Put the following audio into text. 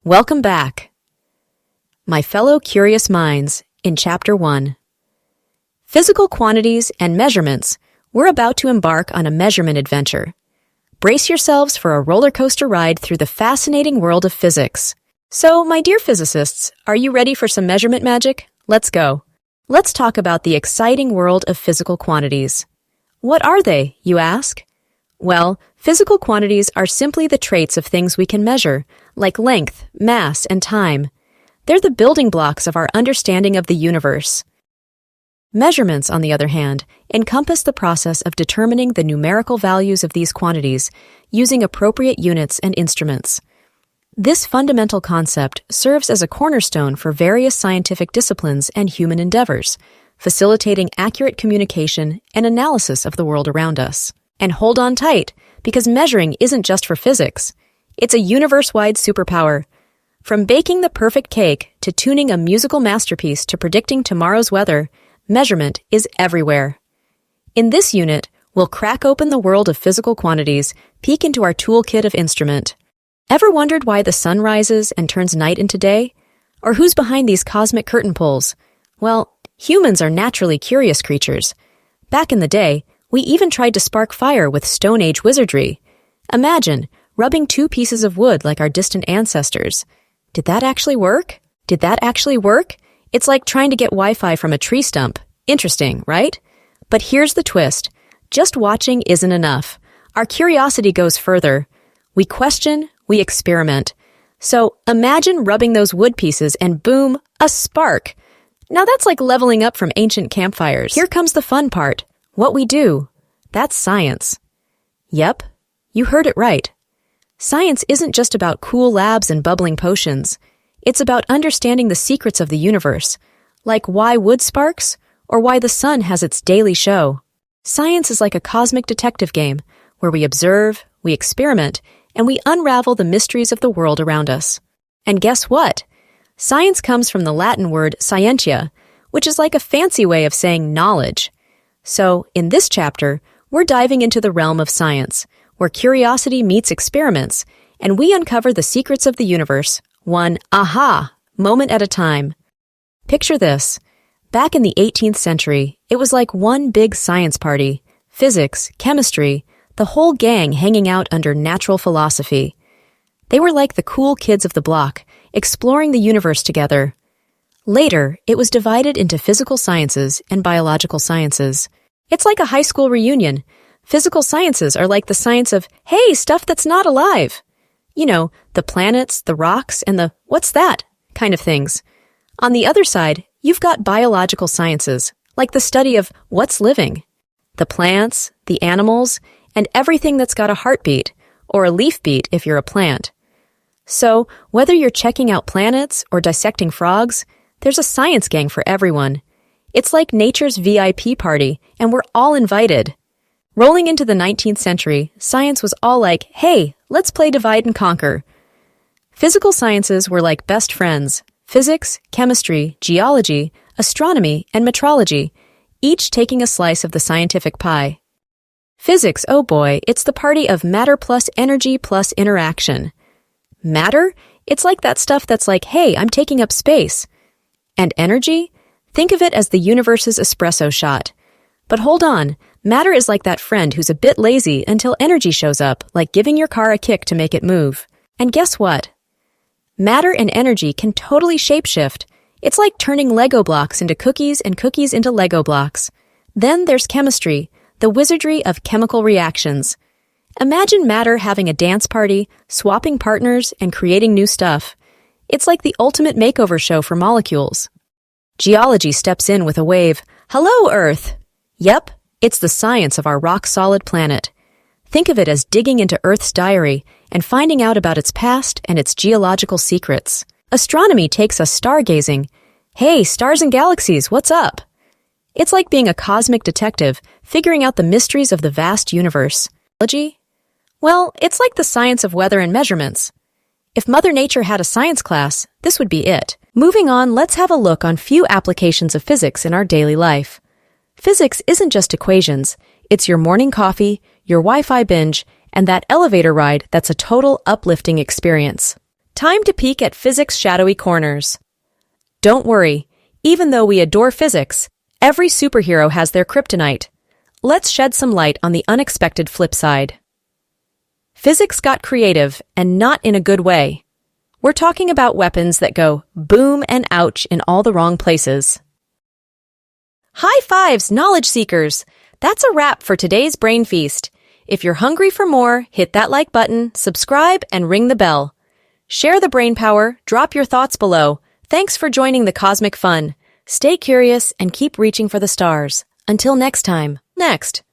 Welcome back, my fellow curious minds, in Chapter 1. Physical quantities and measurements, we're about to embark on a measurement adventure. Brace yourselves for a roller coaster ride through the fascinating world of physics. So, my dear physicists, are you ready for some measurement magic? Let's go. Let's talk about the exciting world of physical quantities. What are they, you ask? Well, physical quantities are simply the traits of things we can measure, like length, mass, and time. They're the building blocks of our understanding of the universe. Measurements, on the other hand, encompass the process of determining the numerical values of these quantities using appropriate units and instruments. This fundamental concept serves as a cornerstone for various scientific disciplines and human endeavors, facilitating accurate communication and analysis of the world around us. And hold on tight, because measuring isn't just for physics. It's a universe-wide superpower. From baking the perfect cake to tuning a musical masterpiece to predicting tomorrow's weather, measurement is everywhere. In this unit, we'll crack open the world of physical quantities, peek into our toolkit of instrument. Ever wondered why the sun rises and turns night into day? Or who's behind these cosmic curtain pulls? Well, humans are naturally curious creatures. Back in the day, we even tried to spark fire with Stone Age wizardry. Imagine rubbing two pieces of wood like our distant ancestors. Did that actually work? It's like trying to get Wi-Fi from a tree stump. Interesting, right? But here's the twist. Just watching isn't enough. Our curiosity goes further. We question, we experiment. So imagine rubbing those wood pieces and boom, a spark. Now that's like leveling up from ancient campfires. Here comes the fun part. What we do. That's science. Yep, you heard it right. Science isn't just about cool labs and bubbling potions. It's about understanding the secrets of the universe, like why wood sparks or why the sun has its daily show. Science is like a cosmic detective game where we observe, we experiment, and we unravel the mysteries of the world around us. And guess what? Science comes from the Latin word scientia, which is like a fancy way of saying knowledge. So, in this chapter, we're diving into the realm of science, where curiosity meets experiments, and we uncover the secrets of the universe, one aha moment at a time. Picture this. Back in the 18th century, it was like one big science party. Physics, chemistry, the whole gang hanging out under natural philosophy. They were like the cool kids of the block, exploring the universe together. Later, it was divided into physical sciences and biological sciences. It's like a high school reunion. Physical sciences are like the science of, hey, stuff that's not alive. You know, the planets, the rocks, and the what's that kind of things. On the other side, you've got biological sciences, like the study of what's living. The plants, the animals, and everything that's got a heartbeat, or a leaf beat if you're a plant. So, whether you're checking out planets or dissecting frogs, there's a science gang for everyone. It's like nature's VIP party, and we're all invited. Rolling into the 19th century, science was all like, hey, let's play divide and conquer. Physical sciences were like best friends. Physics, chemistry, geology, astronomy, and metrology, each taking a slice of the scientific pie. Physics, oh boy, it's the party of matter plus energy plus interaction. Matter? It's like that stuff that's like, hey, I'm taking up space. And energy? Think of it as the universe's espresso shot. But hold on, matter is like that friend who's a bit lazy until energy shows up, like giving your car a kick to make it move. And guess what? Matter and energy can totally shapeshift. It's like turning Lego blocks into cookies and cookies into Lego blocks. Then there's chemistry, the wizardry of chemical reactions. Imagine matter having a dance party, swapping partners, and creating new stuff. It's like the ultimate makeover show for molecules. Geology steps in with a wave. Hello, Earth! Yep, it's the science of our rock-solid planet. Think of it as digging into Earth's diary and finding out about its past and its geological secrets. Astronomy takes us stargazing. Hey, stars and galaxies, what's up? It's like being a cosmic detective, figuring out the mysteries of the vast universe. Biology? Well, it's like the science of weather and measurements. If Mother Nature had a science class, this would be it. Moving on, let's have a look on few applications of physics in our daily life. Physics isn't just equations. It's your morning coffee, your Wi-Fi binge, and that elevator ride that's a total uplifting experience. Time to peek at physics' shadowy corners. Don't worry, even though we adore physics, every superhero has their kryptonite. Let's shed some light on the unexpected flip side. Physics got creative, and not in a good way. We're talking about weapons that go boom and ouch in all the wrong places. High fives, knowledge seekers! That's a wrap for today's Brain Feast. If you're hungry for more, hit that like button, subscribe, and ring the bell. Share the brain power, drop your thoughts below. Thanks for joining the cosmic fun. Stay curious and keep reaching for the stars. Until next time. Next.